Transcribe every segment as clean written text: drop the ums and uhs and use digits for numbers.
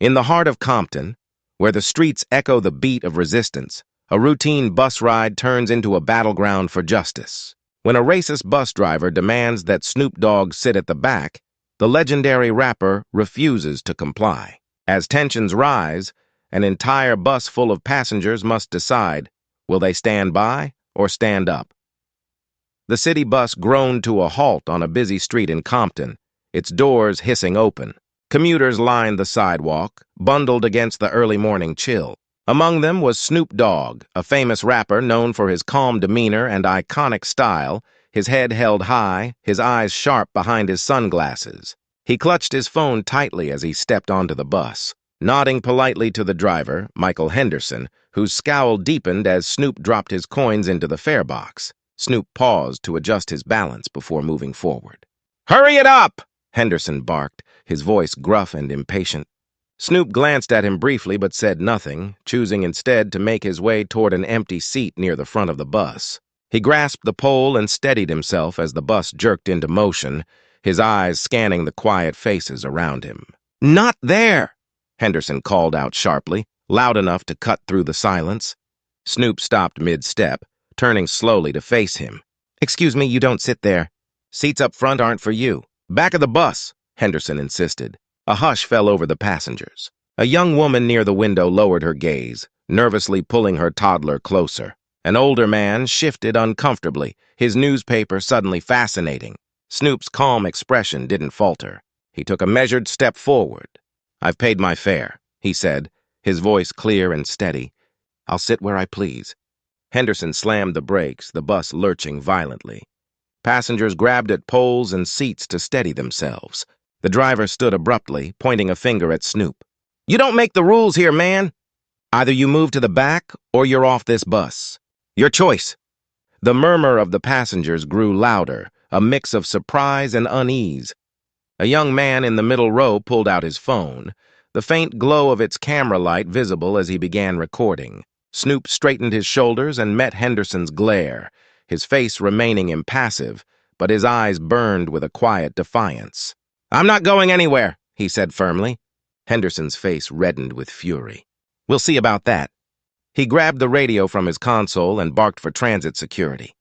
In the heart of Compton, where the streets echo the beat of resistance, a routine bus ride turns into a battleground for justice. When a racist bus driver demands that Snoop Dogg sit at the back, the legendary rapper refuses to comply. As tensions rise, an entire bus full of passengers must decide, will they stand by or stand up? The city bus groaned to a halt on a busy street in Compton, its doors hissing open. Commuters lined the sidewalk, bundled against the early morning chill. Among them was Snoop Dogg, a famous rapper known for his calm demeanor and iconic style, his head held high, his eyes sharp behind his sunglasses. He clutched his phone tightly as he stepped onto the bus, nodding politely to the driver, Michael Henderson, whose scowl deepened as Snoop dropped his coins into the fare box. Snoop paused to adjust his balance before moving forward. "Hurry it up!" Henderson barked, his voice gruff and impatient. Snoop glanced at him briefly but said nothing, choosing instead to make his way toward an empty seat near the front of the bus. He grasped the pole and steadied himself as the bus jerked into motion, his eyes scanning the quiet faces around him. "Not there!" Henderson called out sharply, loud enough to cut through the silence. Snoop stopped mid-step, turning slowly to face him. "Excuse me, you don't sit there. Seats up front aren't for you. Back of the bus," Henderson insisted. A hush fell over the passengers. A young woman near the window lowered her gaze, nervously pulling her toddler closer. An older man shifted uncomfortably, his newspaper suddenly fascinating. Snoop's calm expression didn't falter. He took a measured step forward. "I've paid my fare," he said, his voice clear and steady. "I'll sit where I please." Henderson slammed the brakes, the bus lurching violently. Passengers grabbed at poles and seats to steady themselves. The driver stood abruptly, pointing a finger at Snoop. "You don't make the rules here, man. Either you move to the back or you're off this bus. Your choice." The murmur of the passengers grew louder, a mix of surprise and unease. A young man in the middle row pulled out his phone, the faint glow of its camera light visible as he began recording. Snoop straightened his shoulders and met Henderson's glare, his face remaining impassive, but his eyes burned with a quiet defiance. "I'm not going anywhere," he said firmly. Henderson's face reddened with fury. "We'll see about that." He grabbed the radio from his console and barked for transit security.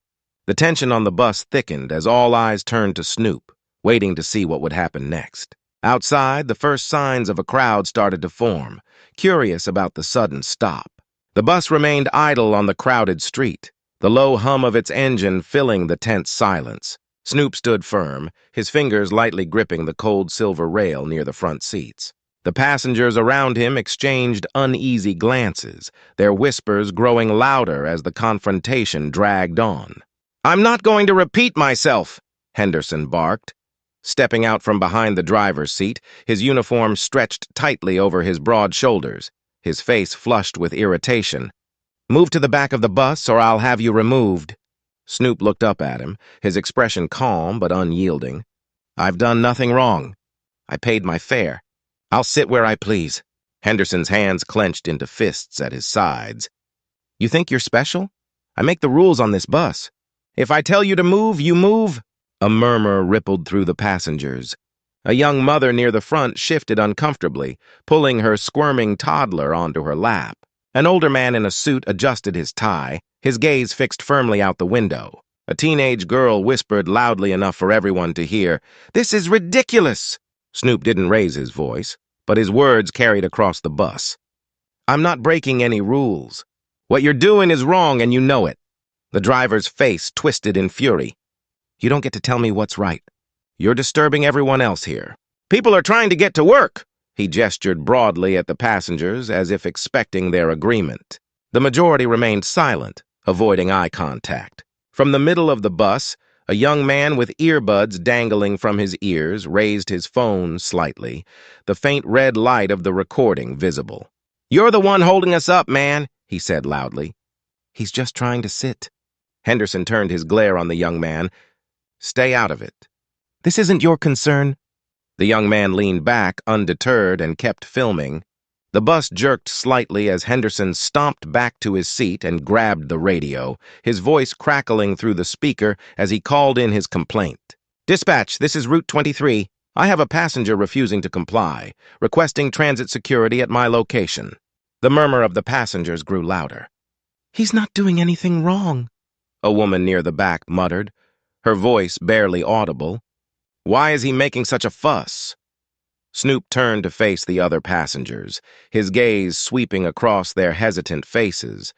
The tension on the bus thickened as all eyes turned to Snoop, waiting to see what would happen next. Outside, the first signs of a crowd started to form, curious about the sudden stop. The bus remained idle on the crowded street, the low hum of its engine filling the tense silence. Snoop stood firm, his fingers lightly gripping the cold silver rail near the front seats. The passengers around him exchanged uneasy glances, their whispers growing louder as the confrontation dragged on. "I'm not going to repeat myself," Henderson barked. Stepping out from behind the driver's seat, his uniform stretched tightly over his broad shoulders, his face flushed with irritation. "Move to the back of the bus or I'll have you removed." Snoop looked up at him, his expression calm but unyielding. "I've done nothing wrong. I paid my fare. I'll sit where I please." Henderson's hands clenched into fists at his sides. "You think you're special? I make the rules on this bus. If I tell you to move, you move." A murmur rippled through the passengers. A young mother near the front shifted uncomfortably, pulling her squirming toddler onto her lap. An older man in a suit adjusted his tie, his gaze fixed firmly out the window. A teenage girl whispered loudly enough for everyone to hear, "This is ridiculous!" Snoop didn't raise his voice, but his words carried across the bus. "I'm not breaking any rules. What you're doing is wrong and you know it." The driver's face twisted in fury. "You don't get to tell me what's right. You're disturbing everyone else here. People are trying to get to work." He gestured broadly at the passengers as if expecting their agreement. The majority remained silent, avoiding eye contact. From the middle of the bus, a young man with earbuds dangling from his ears raised his phone slightly, the faint red light of the recording visible. "You're the one holding us up, man," he said loudly. "He's just trying to sit." Henderson turned his glare on the young man. "Stay out of it." "This isn't your concern." The young man leaned back, undeterred, and kept filming. The bus jerked slightly as Henderson stomped back to his seat and grabbed the radio, his voice crackling through the speaker as he called in his complaint. "Dispatch, this is Route 23. I have a passenger refusing to comply, requesting transit security at my location. The murmur of the passengers grew louder. He's not doing anything wrong, A woman near the back muttered, her voice barely audible. Why is he making such a fuss? Snoop turned to face the other passengers, his gaze sweeping across their hesitant faces.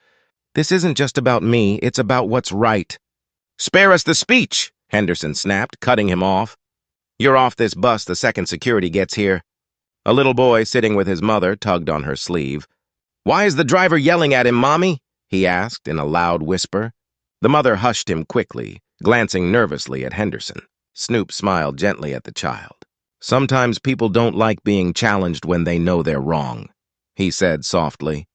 This isn't just about me, it's about what's right. Spare us the speech, Henderson snapped, cutting him off. You're off this bus the second security gets here. A little boy sitting with his mother tugged on her sleeve. Why is the driver yelling at him, Mommy? He asked in a loud whisper. The mother hushed him quickly, glancing nervously at Henderson. Snoop smiled gently at the child. Sometimes people don't like being challenged when they know they're wrong, he said softly.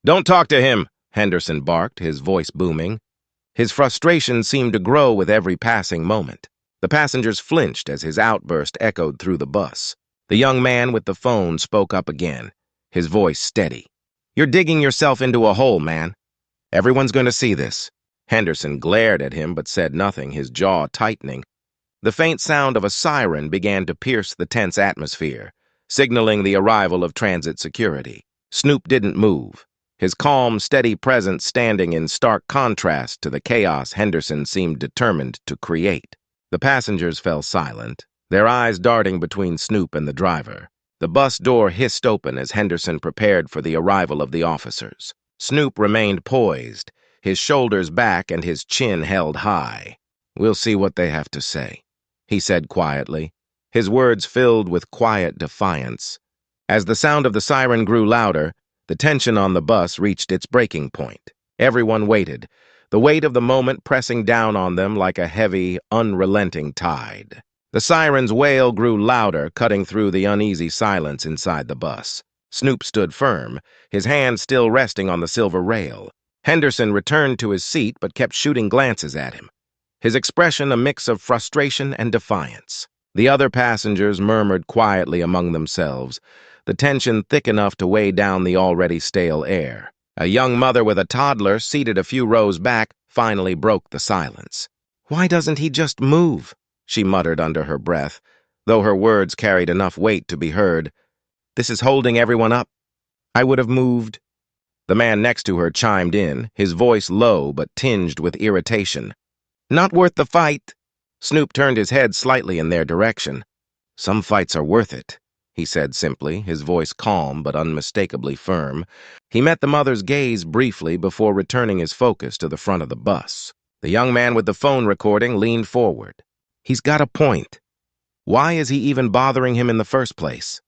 Don't talk to him, Henderson barked, his voice booming. His frustration seemed to grow with every passing moment. The passengers flinched as his outburst echoed through the bus. The young man with the phone spoke up again, his voice steady. You're digging yourself into a hole, man. Everyone's going to see this. Henderson glared at him but said nothing, his jaw tightening. The faint sound of a siren began to pierce the tense atmosphere, signaling the arrival of transit security. Snoop didn't move, his calm, steady presence standing in stark contrast to the chaos Henderson seemed determined to create. The passengers fell silent, their eyes darting between Snoop and the driver. The bus door hissed open as Henderson prepared for the arrival of the officers. Snoop remained poised, his shoulders back and his chin held high. We'll see what they have to say, he said quietly, his words filled with quiet defiance. As the sound of the siren grew louder, the tension on the bus reached its breaking point. Everyone waited, the weight of the moment pressing down on them like a heavy, unrelenting tide. The siren's wail grew louder, cutting through the uneasy silence inside the bus. Snoop stood firm, his hand still resting on the silver rail. Henderson returned to his seat but kept shooting glances at him, his expression a mix of frustration and defiance. The other passengers murmured quietly among themselves, the tension thick enough to weigh down the already stale air. A young mother with a toddler, seated a few rows back, finally broke the silence. Why doesn't he just move? She muttered under her breath, though her words carried enough weight to be heard. This is holding everyone up. I would have moved. The man next to her chimed in, his voice low but tinged with irritation. Not worth the fight. Snoop turned his head slightly in their direction. Some fights are worth it, he said simply, his voice calm but unmistakably firm. He met the mother's gaze briefly before returning his focus to the front of the bus. The young man with the phone recording leaned forward. He's got a point. Why is he even bothering him in the first place?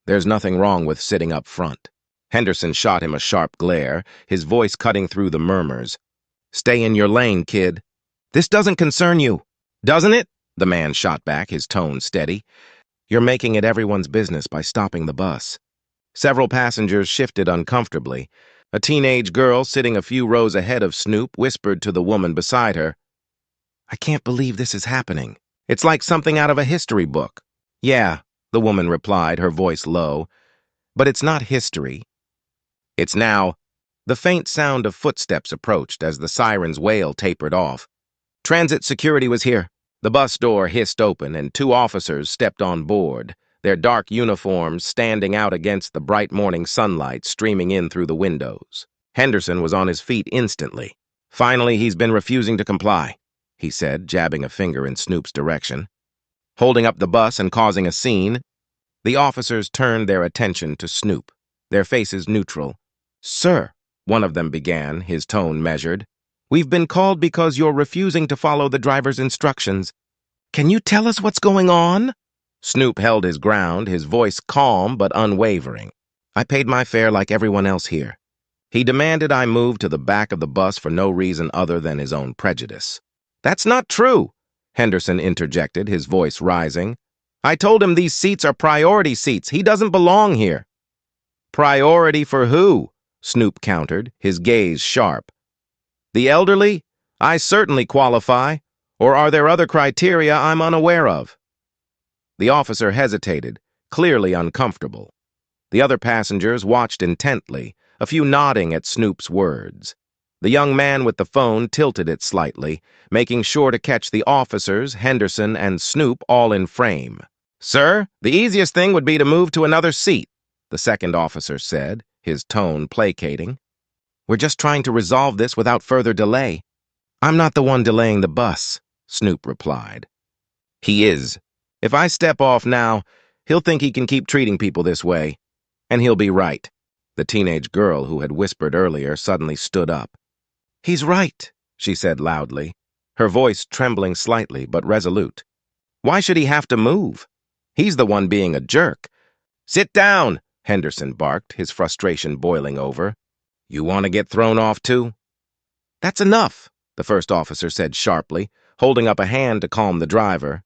There's nothing wrong with sitting up front. Henderson shot him a sharp glare, his voice cutting through the murmurs. Stay in your lane, kid. This doesn't concern you, doesn't it? The man shot back, his tone steady. You're making it everyone's business by stopping the bus. Several passengers shifted uncomfortably. A teenage girl sitting a few rows ahead of Snoop whispered to the woman beside her, I can't believe this is happening. It's like something out of a history book. Yeah, the woman replied, her voice low. But it's not history. It's now. The faint sound of footsteps approached as the siren's wail tapered off. Transit security was here. The bus door hissed open and 2 officers stepped on board, their dark uniforms standing out against the bright morning sunlight streaming in through the windows. Henderson was on his feet instantly. Finally, he's been refusing to comply, he said, jabbing a finger in Snoop's direction. Holding up the bus and causing a scene, the officers turned their attention to Snoop, their faces neutral. Sir, one of them began, his tone measured. We've been called because you're refusing to follow the driver's instructions. Can you tell us what's going on? Snoop held his ground, his voice calm but unwavering. I paid my fare like everyone else here. He demanded I move to the back of the bus for no reason other than his own prejudice. That's not true, Henderson interjected, his voice rising. I told him these seats are priority seats. He doesn't belong here. Priority for who? Snoop countered, his gaze sharp. The elderly? I certainly qualify. Or are there other criteria I'm unaware of? The officer hesitated, clearly uncomfortable. The other passengers watched intently, a few nodding at Snoop's words. The young man with the phone tilted it slightly, making sure to catch the officers, Henderson, and Snoop all in frame. Sir, the easiest thing would be to move to another seat, the second officer said, his tone placating. We're just trying to resolve this without further delay. I'm not the one delaying the bus, Snoop replied. He is. If I step off now, he'll think he can keep treating people this way. And he'll be right. The teenage girl who had whispered earlier suddenly stood up. He's right, she said loudly, her voice trembling slightly but resolute. Why should he have to move? He's the one being a jerk. Sit down, Henderson barked, his frustration boiling over. You want to get thrown off too? That's enough, the first officer said sharply, holding up a hand to calm the driver.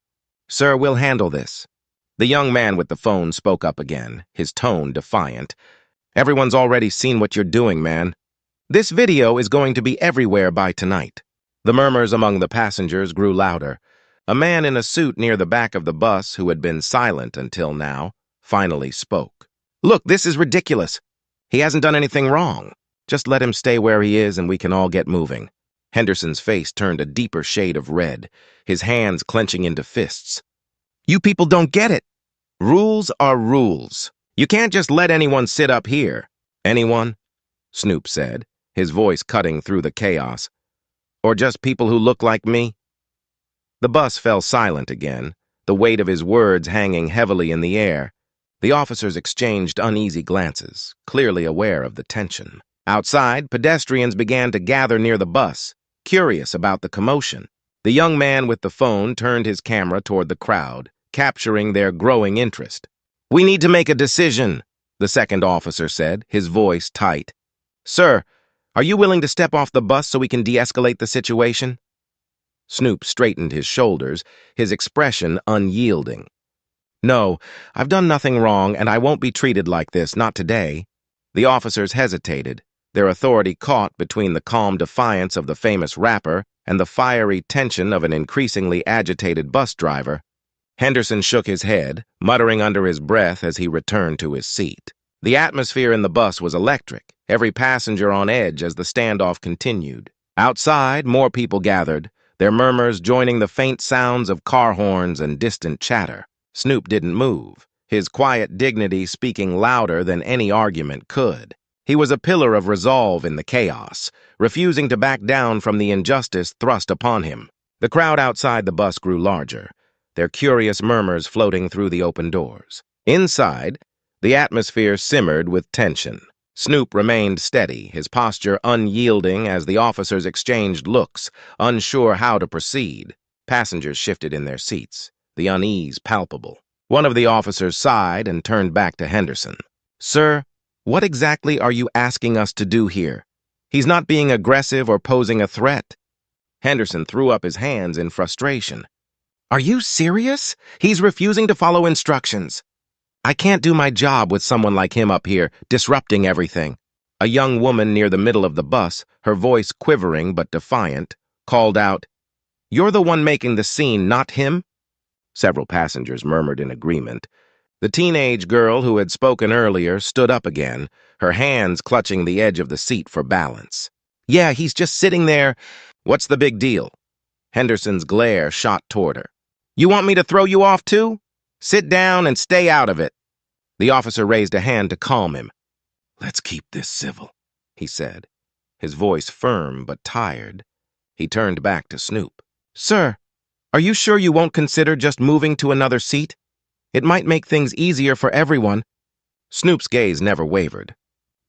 Sir, we'll handle this. The young man with the phone spoke up again, his tone defiant. Everyone's already seen what you're doing, man. This video is going to be everywhere by tonight. The murmurs among the passengers grew louder. A man in a suit near the back of the bus, who had been silent until now, finally spoke. Look, this is ridiculous. He hasn't done anything wrong. Just let him stay where he is and we can all get moving. Henderson's face turned a deeper shade of red, his hands clenching into fists. You people don't get it. Rules are rules. You can't just let anyone sit up here. Anyone? Snoop said, his voice cutting through the chaos. Or just people who look like me? The bus fell silent again, the weight of his words hanging heavily in the air. The officers exchanged uneasy glances, clearly aware of the tension. Outside, pedestrians began to gather near the bus, curious about the commotion. The young man with the phone turned his camera toward the crowd, capturing their growing interest. We need to make a decision, the second officer said, his voice tight. Sir, are you willing to step off the bus so we can de-escalate the situation? Snoop straightened his shoulders, his expression unyielding. No, I've done nothing wrong, and I won't be treated like this, not today. The officers hesitated, their authority caught between the calm defiance of the famous rapper and the fiery tension of an increasingly agitated bus driver. Henderson shook his head, muttering under his breath as he returned to his seat. The atmosphere in the bus was electric, every passenger on edge as the standoff continued. Outside, more people gathered, their murmurs joining the faint sounds of car horns and distant chatter. Snoop didn't move, his quiet dignity speaking louder than any argument could. He was a pillar of resolve in the chaos, refusing to back down from the injustice thrust upon him. The crowd outside the bus grew larger, their curious murmurs floating through the open doors. Inside, the atmosphere simmered with tension. Snoop remained steady, his posture unyielding as the officers exchanged looks, unsure how to proceed. Passengers shifted in their seats, the unease palpable. One of the officers sighed and turned back to Henderson. Sir, what exactly are you asking us to do here? He's not being aggressive or posing a threat. Henderson threw up his hands in frustration. Are you serious? He's refusing to follow instructions. I can't do my job with someone like him up here, disrupting everything. A young woman near the middle of the bus, her voice quivering but defiant, called out, You're the one making the scene, not him? Several passengers murmured in agreement. The teenage girl who had spoken earlier stood up again, her hands clutching the edge of the seat for balance. Yeah, he's just sitting there. What's the big deal? Henderson's glare shot toward her. You want me to throw you off too? Sit down and stay out of it. The officer raised a hand to calm him. Let's keep this civil, he said, his voice firm but tired. He turned back to Snoop. Sir, are you sure you won't consider just moving to another seat? It might make things easier for everyone. Snoop's gaze never wavered.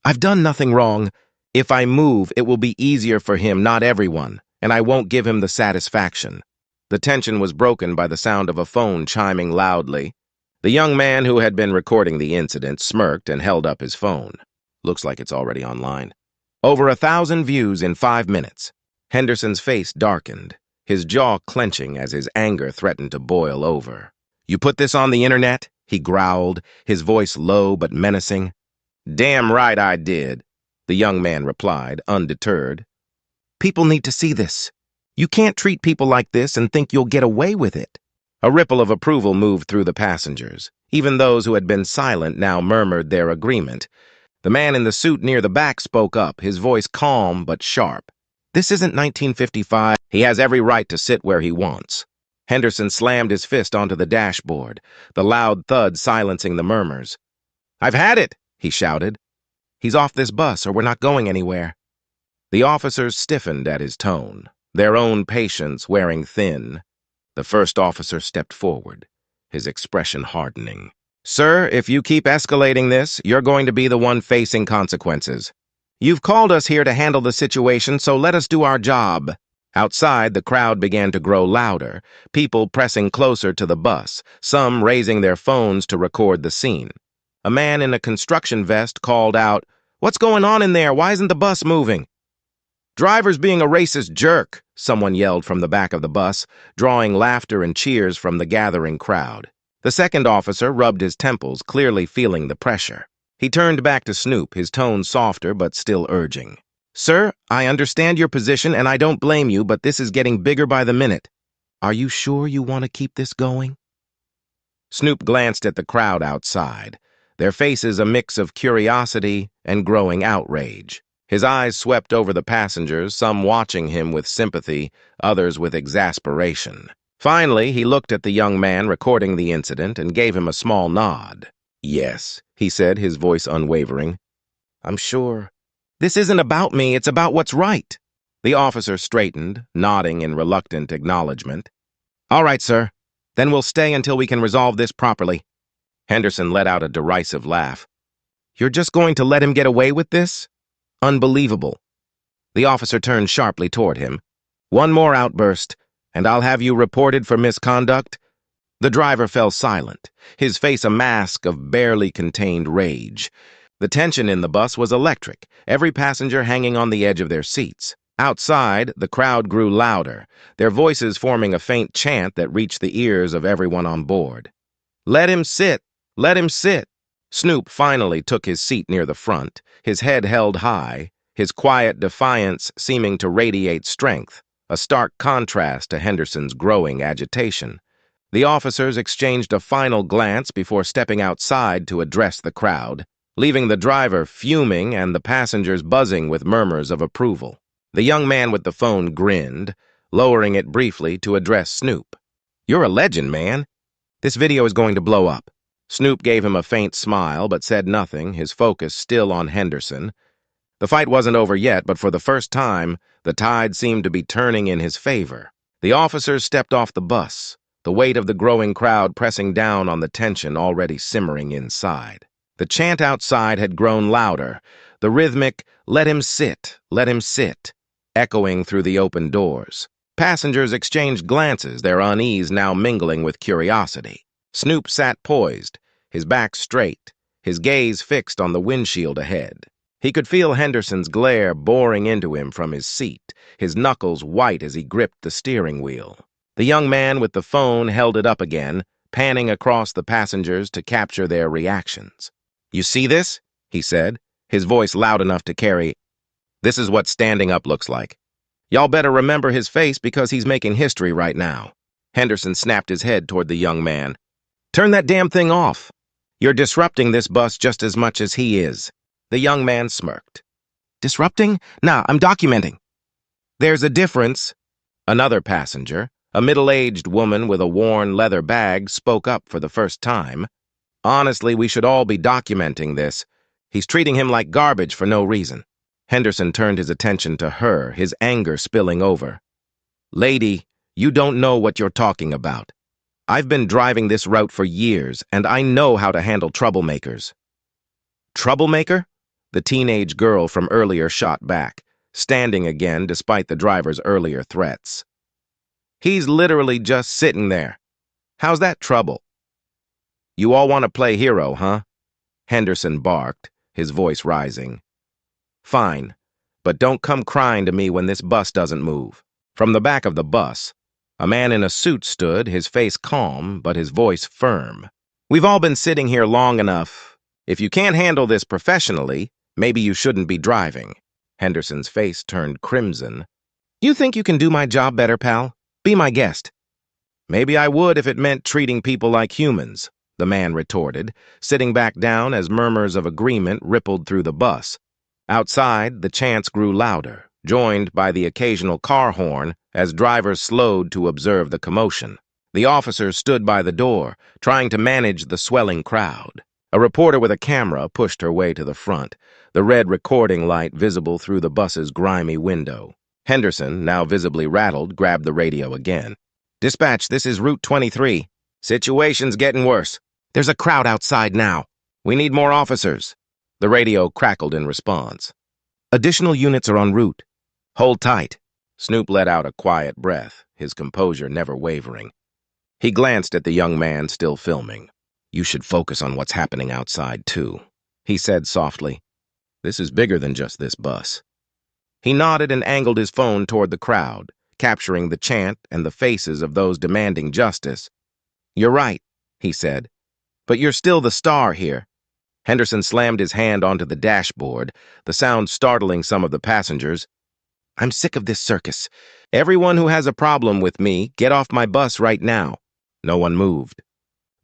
I've done nothing wrong. If I move, it will be easier for him, not everyone, and I won't give him the satisfaction. The tension was broken by the sound of a phone chiming loudly. The young man who had been recording the incident smirked and held up his phone. Looks like it's already online. Over 1,000 views in 5 minutes. Henderson's face darkened, his jaw clenching as his anger threatened to boil over. You put this on the internet? He growled, his voice low but menacing. Damn right I did, the young man replied, undeterred. People need to see this. You can't treat people like this and think you'll get away with it. A ripple of approval moved through the passengers. Even those who had been silent now murmured their agreement. The man in the suit near the back spoke up, his voice calm but sharp. This isn't 1955. He has every right to sit where he wants. Henderson slammed his fist onto the dashboard, the loud thud silencing the murmurs. "I've had it!" he shouted. "He's off this bus or we're not going anywhere." The officers stiffened at his tone, their own patience wearing thin. The first officer stepped forward, his expression hardening. "Sir, if you keep escalating this, you're going to be the one facing consequences. You've called us here to handle the situation, so let us do our job." Outside, the crowd began to grow louder, people pressing closer to the bus, some raising their phones to record the scene. A man in a construction vest called out, "What's going on in there? Why isn't the bus moving?" "Driver's being a racist jerk," someone yelled from the back of the bus, drawing laughter and cheers from the gathering crowd. The second officer rubbed his temples, clearly feeling the pressure. He turned back to Snoop, his tone softer but still urging. "Sir, I understand your position and I don't blame you, but this is getting bigger by the minute. Are you sure you want to keep this going?" Snoop glanced at the crowd outside, their faces a mix of curiosity and growing outrage. His eyes swept over the passengers, some watching him with sympathy, others with exasperation. Finally, he looked at the young man recording the incident and gave him a small nod. "Yes," he said, his voice unwavering. "I'm sure. This isn't about me, it's about what's right." The officer straightened, nodding in reluctant acknowledgement. "All right, sir. Then we'll stay until we can resolve this properly." Henderson let out a derisive laugh. "You're just going to let him get away with this? Unbelievable." The officer turned sharply toward him. "One more outburst, and I'll have you reported for misconduct." The driver fell silent, his face a mask of barely contained rage. The tension in the bus was electric, every passenger hanging on the edge of their seats. Outside, the crowd grew louder, their voices forming a faint chant that reached the ears of everyone on board. "Let him sit! Let him sit!" Snoop finally took his seat near the front, his head held high, his quiet defiance seeming to radiate strength, a stark contrast to Henderson's growing agitation. The officers exchanged a final glance before stepping outside to address the crowd, leaving the driver fuming and the passengers buzzing with murmurs of approval. The young man with the phone grinned, lowering it briefly to address Snoop. "You're a legend, man. This video is going to blow up." Snoop gave him a faint smile but said nothing, his focus still on Henderson. The fight wasn't over yet, but for the first time, the tide seemed to be turning in his favor. The officers stepped off the bus, the weight of the growing crowd pressing down on the tension already simmering inside. The chant outside had grown louder, the rhythmic, "Let him sit, let him sit," echoing through the open doors. Passengers exchanged glances, their unease now mingling with curiosity. Snoop sat poised, his back straight, his gaze fixed on the windshield ahead. He could feel Henderson's glare boring into him from his seat, his knuckles white as he gripped the steering wheel. The young man with the phone held it up again, panning across the passengers to capture their reactions. "You see this?" he said, his voice loud enough to carry. "This is what standing up looks like. Y'all better remember his face because he's making history right now." Henderson snapped his head toward the young man. "Turn that damn thing off. You're disrupting this bus just as much as he is." The young man smirked. "Disrupting? Nah, I'm documenting." "There's a difference." Another passenger, a middle-aged woman with a worn leather bag, spoke up for the first time. "Honestly, we should all be documenting this. He's treating him like garbage for no reason." Henderson turned his attention to her, his anger spilling over. "Lady, you don't know what you're talking about. I've been driving this route for years, and I know how to handle troublemakers." "Troublemaker?" The teenage girl from earlier shot back, standing again despite the driver's earlier threats. "He's literally just sitting there. How's that trouble?" "You all want to play hero, huh?" Henderson barked, his voice rising. "Fine, but don't come crying to me when this bus doesn't move." From the back of the bus, a man in a suit stood, his face calm, but his voice firm. "We've all been sitting here long enough. If you can't handle this professionally, maybe you shouldn't be driving." Henderson's face turned crimson. "You think you can do my job better, pal? Be my guest." "Maybe I would if it meant treating people like humans," the man retorted, sitting back down as murmurs of agreement rippled through the bus. Outside, the chants grew louder, joined by the occasional car horn as drivers slowed to observe the commotion. The officers stood by the door, trying to manage the swelling crowd. A reporter with a camera pushed her way to the front, the red recording light visible through the bus's grimy window. Henderson, now visibly rattled, grabbed the radio again. "Dispatch, this is Route 23. Situation's getting worse. There's a crowd outside now. We need more officers." The radio crackled in response. "Additional units are en route. Hold tight." Snoop let out a quiet breath, his composure never wavering. He glanced at the young man still filming. "You should focus on what's happening outside, too," he said softly. "This is bigger than just this bus." He nodded and angled his phone toward the crowd, capturing the chant and the faces of those demanding justice. "You're right," he said, "but you're still the star here." Henderson slammed his hand onto the dashboard, the sound startling some of the passengers. "I'm sick of this circus. Everyone who has a problem with me, get off my bus right now." No one moved.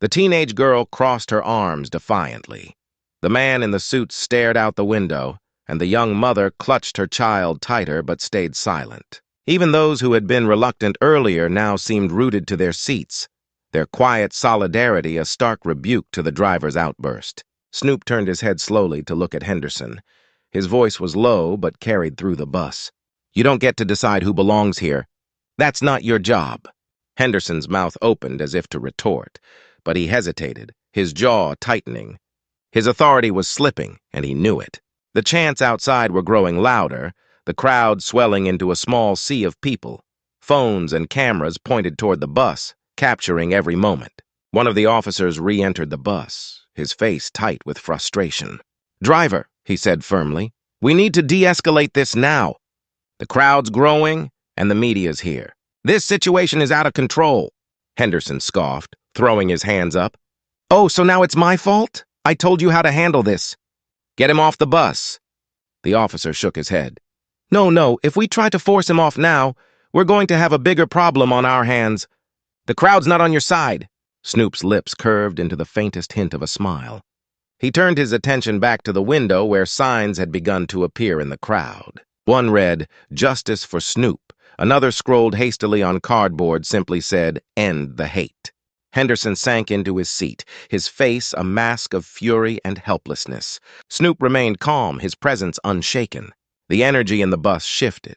The teenage girl crossed her arms defiantly. The man in the suit stared out the window, and the young mother clutched her child tighter but stayed silent. Even those who had been reluctant earlier now seemed rooted to their seats, their quiet solidarity a stark rebuke to the driver's outburst. Snoop turned his head slowly to look at Henderson. His voice was low but carried through the bus. "You don't get to decide who belongs here. That's not your job." Henderson's mouth opened as if to retort, but he hesitated, his jaw tightening. His authority was slipping, and he knew it. The chants outside were growing louder, the crowd swelling into a small sea of people. Phones and cameras pointed toward the bus, capturing every moment. One of the officers re-entered the bus, his face tight with frustration. "Driver," he said firmly, "we need to de-escalate this now. The crowd's growing, and the media's here. This situation is out of control." Henderson scoffed, throwing his hands up. "Oh, so now it's my fault? I told you how to handle this." "Get him off the bus." The officer shook his head. No, if we try to force him off now, we're going to have a bigger problem on our hands. The crowd's not on your side." Snoop's lips curved into the faintest hint of a smile. He turned his attention back to the window where signs had begun to appear in the crowd. One read, "Justice for Snoop." Another, scrolled hastily on cardboard, simply said, "End the hate." Henderson sank into his seat, his face a mask of fury and helplessness. Snoop remained calm, his presence unshaken. The energy in the bus shifted.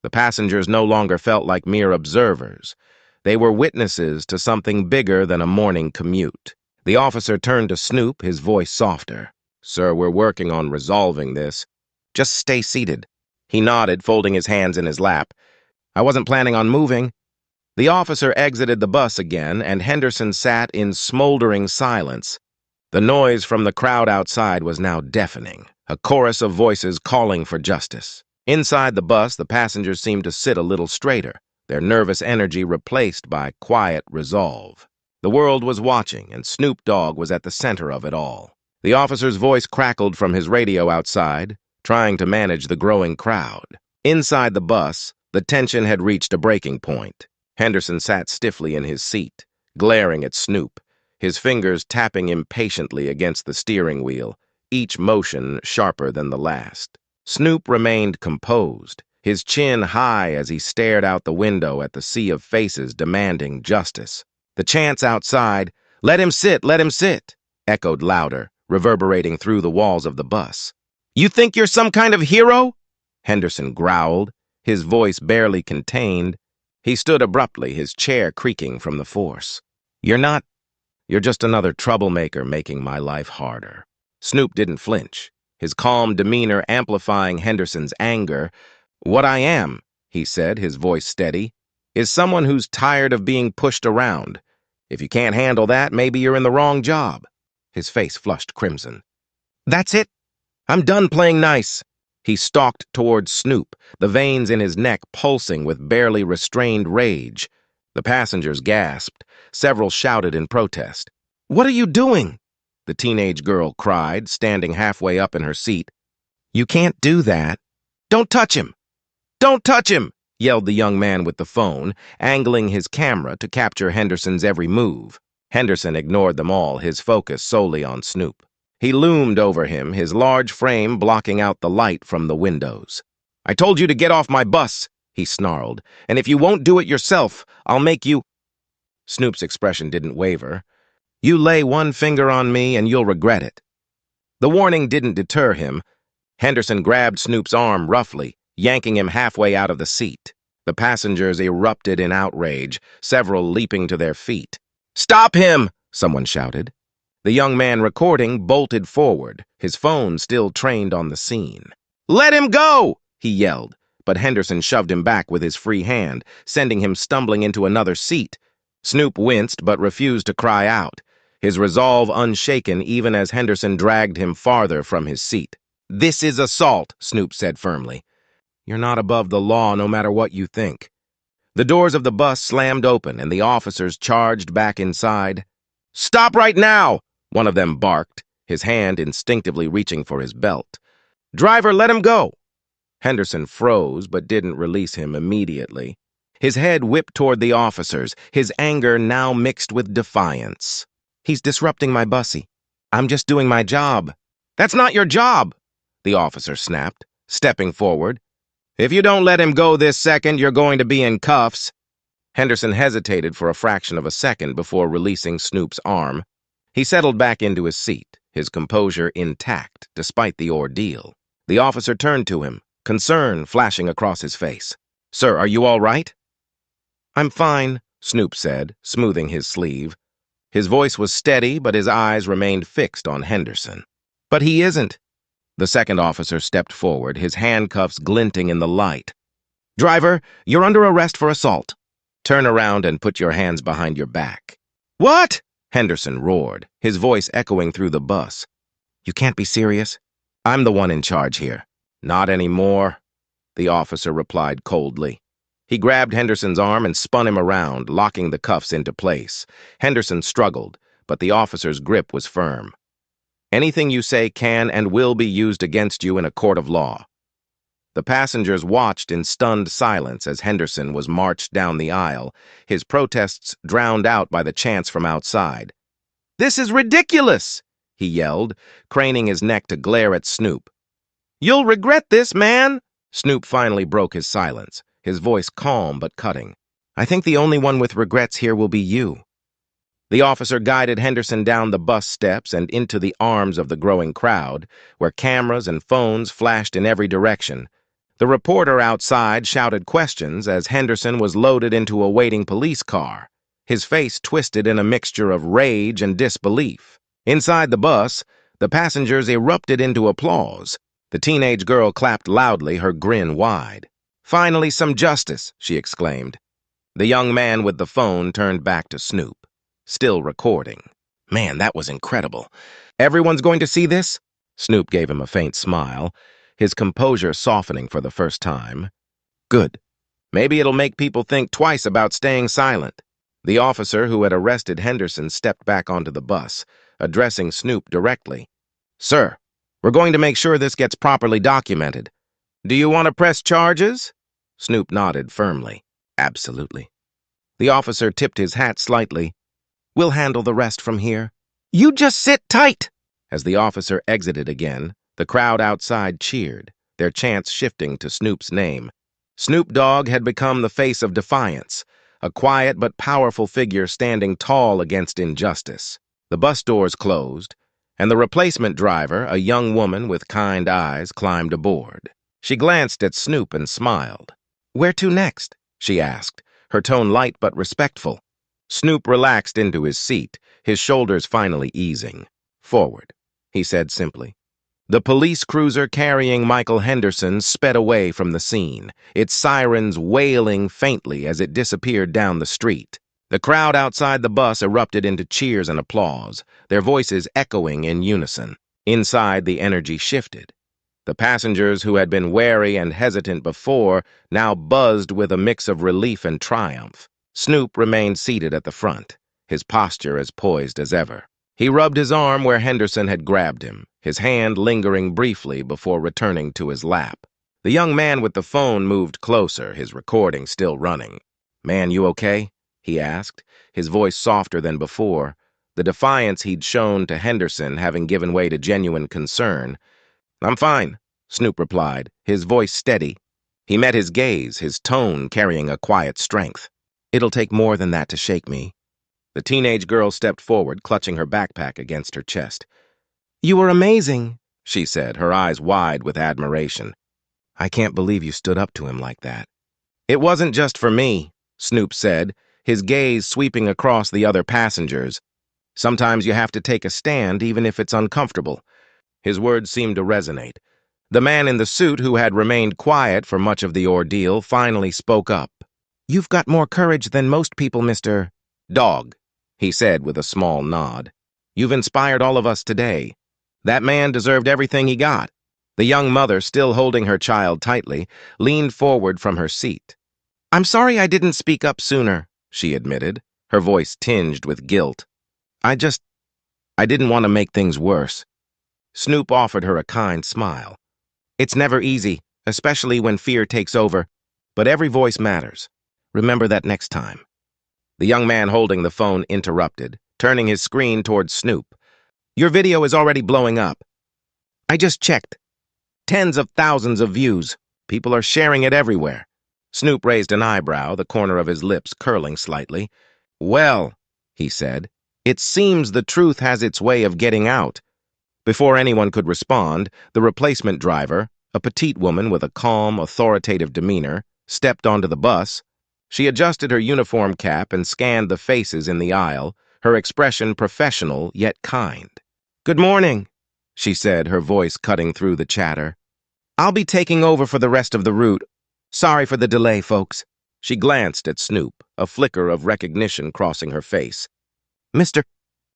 The passengers no longer felt like mere observers. They were witnesses to something bigger than a morning commute. The officer turned to Snoop, his voice softer. "Sir, we're working on resolving this. Just stay seated." He nodded, folding his hands in his lap. "I wasn't planning on moving." The officer exited the bus again, and Henderson sat in smoldering silence. The noise from the crowd outside was now deafening, a chorus of voices calling for justice. Inside the bus, the passengers seemed to sit a little straighter, their nervous energy replaced by quiet resolve. The world was watching, and Snoop Dogg was at the center of it all. The officer's voice crackled from his radio outside, trying to manage the growing crowd. Inside the bus, the tension had reached a breaking point. Henderson sat stiffly in his seat, glaring at Snoop, his fingers tapping impatiently against the steering wheel, each motion sharper than the last. Snoop remained composed, his chin high as he stared out the window at the sea of faces demanding justice. The chants outside, let him sit," echoed louder, reverberating through the walls of the bus. "You think you're some kind of hero?" Henderson growled, his voice barely contained. He stood abruptly, his chair creaking from the force. "You're not. You're just another troublemaker making my life harder." Snoop didn't flinch, his calm demeanor amplifying Henderson's anger. "What I am," he said, his voice steady, "is someone who's tired of being pushed around. If you can't handle that, maybe you're in the wrong job." His face flushed crimson. "That's it. I'm done playing nice." He stalked towards Snoop, the veins in his neck pulsing with barely restrained rage. The passengers gasped. Several shouted in protest. "What are you doing?" the teenage girl cried, standing halfway up in her seat. "You can't do that." "Don't touch him! Don't touch him!" yelled the young man with the phone, angling his camera to capture Henderson's every move. Henderson ignored them all, his focus solely on Snoop. He loomed over him, his large frame blocking out the light from the windows. "I told you to get off my bus," he snarled, "and if you won't do it yourself, I'll make you—" Snoop's expression didn't waver. You lay one finger on me and you'll regret it. The warning didn't deter him. Henderson grabbed Snoop's arm roughly, yanking him halfway out of the seat. The passengers erupted in outrage, several leaping to their feet. "Stop him!" someone shouted. The young man recording bolted forward, his phone still trained on the scene. "Let him go!" he yelled, but Henderson shoved him back with his free hand, sending him stumbling into another seat. Snoop winced but refused to cry out, his resolve unshaken even as Henderson dragged him farther from his seat. "This is assault," Snoop said firmly. "You're not above the law no matter what you think." The doors of the bus slammed open and the officers charged back inside. "Stop right now!" one of them barked, his hand instinctively reaching for his belt. "Driver, let him go!" Henderson froze but didn't release him immediately. His head whipped toward the officers, his anger now mixed with defiance. "He's disrupting my bussy. I'm just doing my job." "That's not your job!" the officer snapped, stepping forward. "If you don't let him go this second, you're going to be in cuffs." Henderson hesitated for a fraction of a second before releasing Snoop's arm. He settled back into his seat, his composure intact despite the ordeal. The officer turned to him, concern flashing across his face. "Sir, are you all right?" "I'm fine," Snoop said, smoothing his sleeve. His voice was steady, but his eyes remained fixed on Henderson. "But he isn't." The second officer stepped forward, his handcuffs glinting in the light. "Driver, you're under arrest for assault. Turn around and put your hands behind your back." "What?" Henderson roared, his voice echoing through the bus. "You can't be serious. I'm the one in charge here." "Not anymore," the officer replied coldly. He grabbed Henderson's arm and spun him around, locking the cuffs into place. Henderson struggled, but the officer's grip was firm. "Anything you say can and will be used against you in a court of law." The passengers watched in stunned silence as Henderson was marched down the aisle, his protests drowned out by the chants from outside. "This is ridiculous!" he yelled, craning his neck to glare at Snoop. "You'll regret this, man!" Snoop finally broke his silence, his voice calm but cutting. "I think the only one with regrets here will be you." The officer guided Henderson down the bus steps and into the arms of the growing crowd, where cameras and phones flashed in every direction. The reporter outside shouted questions as Henderson was loaded into a waiting police car, his face twisted in a mixture of rage and disbelief. Inside the bus, the passengers erupted into applause. The teenage girl clapped loudly, her grin wide. "Finally some justice," she exclaimed. The young man with the phone turned back to Snoop, still recording. "Man, that was incredible. Everyone's going to see this?" Snoop gave him a faint smile, his composure softening for the first time. "Good. Maybe it'll make people think twice about staying silent." The officer who had arrested Henderson stepped back onto the bus, addressing Snoop directly. "Sir, we're going to make sure this gets properly documented. Do you want to press charges?" Snoop nodded firmly. "Absolutely." The officer tipped his hat slightly. "We'll handle the rest from here." "You just sit tight!" As the officer exited again, the crowd outside cheered, their chants shifting to Snoop's name. Snoop Dogg had become the face of defiance, a quiet but powerful figure standing tall against injustice. The bus doors closed, and the replacement driver, a young woman with kind eyes, climbed aboard. She glanced at Snoop and smiled. "Where to next?" she asked, her tone light but respectful. Snoop relaxed into his seat, his shoulders finally easing. "Forward," he said simply. The police cruiser carrying Michael Henderson sped away from the scene, its sirens wailing faintly as it disappeared down the street. The crowd outside the bus erupted into cheers and applause, their voices echoing in unison. Inside, the energy shifted. The passengers who had been wary and hesitant before now buzzed with a mix of relief and triumph. Snoop remained seated at the front, his posture as poised as ever. He rubbed his arm where Henderson had grabbed him, his hand lingering briefly before returning to his lap. The young man with the phone moved closer, his recording still running. "Man, you okay?" he asked, his voice softer than before, the defiance he'd shown to Henderson having given way to genuine concern. "I'm fine," Snoop replied, his voice steady. He met his gaze, his tone carrying a quiet strength. "It'll take more than that to shake me. The teenage girl stepped forward, clutching her backpack against her chest. You were amazing, She said, her eyes wide with admiration. I can't believe you stood up to him like that. It wasn't just for me, Snoop said, his gaze sweeping across the other passengers. Sometimes you have to take a stand even if it's uncomfortable. His words seemed to resonate. The man in the suit, who had remained quiet for much of the ordeal, finally spoke up. You've got more courage than most people, Mr. Dogg, he said with a small nod. You've inspired all of us today. That man deserved everything he got. The young mother, still holding her child tightly, leaned forward from her seat. I'm sorry I didn't speak up sooner, she admitted, her voice tinged with guilt. I didn't want to make things worse. Snoop offered her a kind smile. It's never easy, especially when fear takes over, but every voice matters. Remember that next time. The young man holding the phone interrupted, turning his screen towards Snoop. Your video is already blowing up. I just checked. Tens of thousands of views. People are sharing it everywhere. Snoop raised an eyebrow, the corner of his lips curling slightly. Well, he said, it seems the truth has its way of getting out. Before anyone could respond, the replacement driver, a petite woman with a calm, authoritative demeanor, stepped onto the bus. She adjusted her uniform cap and scanned the faces in the aisle, her expression professional yet kind. Good morning, she said, her voice cutting through the chatter. I'll be taking over for the rest of the route. Sorry for the delay, folks. She glanced at Snoop, a flicker of recognition crossing her face. Mr.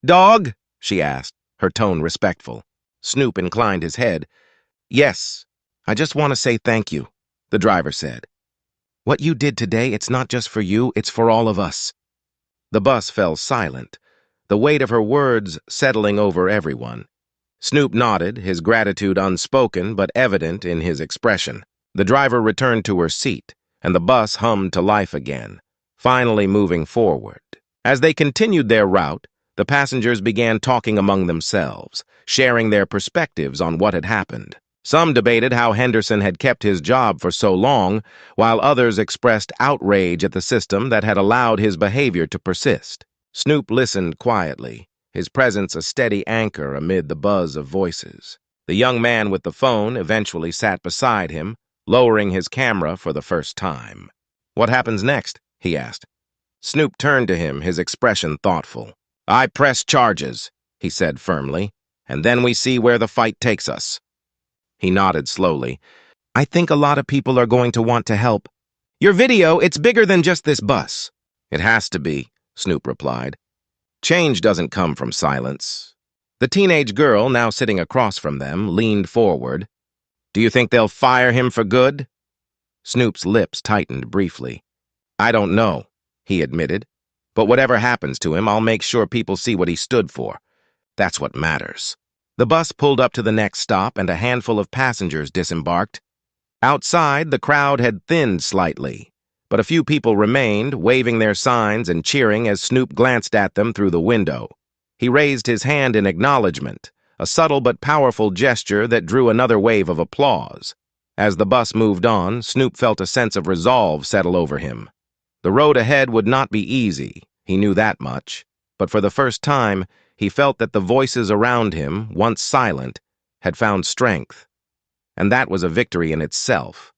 Dogg? She asked, her tone respectful. Snoop inclined his head. Yes, I just want to say thank you, the driver said. What you did today, it's not just for you, it's for all of us. The bus fell silent, the weight of her words settling over everyone. Snoop nodded, his gratitude unspoken but evident in his expression. The driver returned to her seat, and the bus hummed to life again, finally moving forward. As they continued their route, the passengers began talking among themselves, sharing their perspectives on what had happened. Some debated how Henderson had kept his job for so long, while others expressed outrage at the system that had allowed his behavior to persist. Snoop listened quietly, his presence a steady anchor amid the buzz of voices. The young man with the phone eventually sat beside him, lowering his camera for the first time. What happens next? He asked. Snoop turned to him, his expression thoughtful. I press charges, he said firmly, and then we see where the fight takes us. He nodded slowly. I think a lot of people are going to want to help. Your video, it's bigger than just this bus. It has to be, Snoop replied. Change doesn't come from silence. The teenage girl, now sitting across from them, leaned forward. Do you think they'll fire him for good? Snoop's lips tightened briefly. I don't know, he admitted. But whatever happens to him, I'll make sure people see what he stood for. That's what matters. The bus pulled up to the next stop and a handful of passengers disembarked. Outside, the crowd had thinned slightly, but a few people remained, waving their signs and cheering as Snoop glanced at them through the window. He raised his hand in acknowledgement, a subtle but powerful gesture that drew another wave of applause. As the bus moved on, Snoop felt a sense of resolve settle over him. The road ahead would not be easy, he knew that much, but for the first time, he felt that the voices around him, once silent, had found strength. And that was a victory in itself.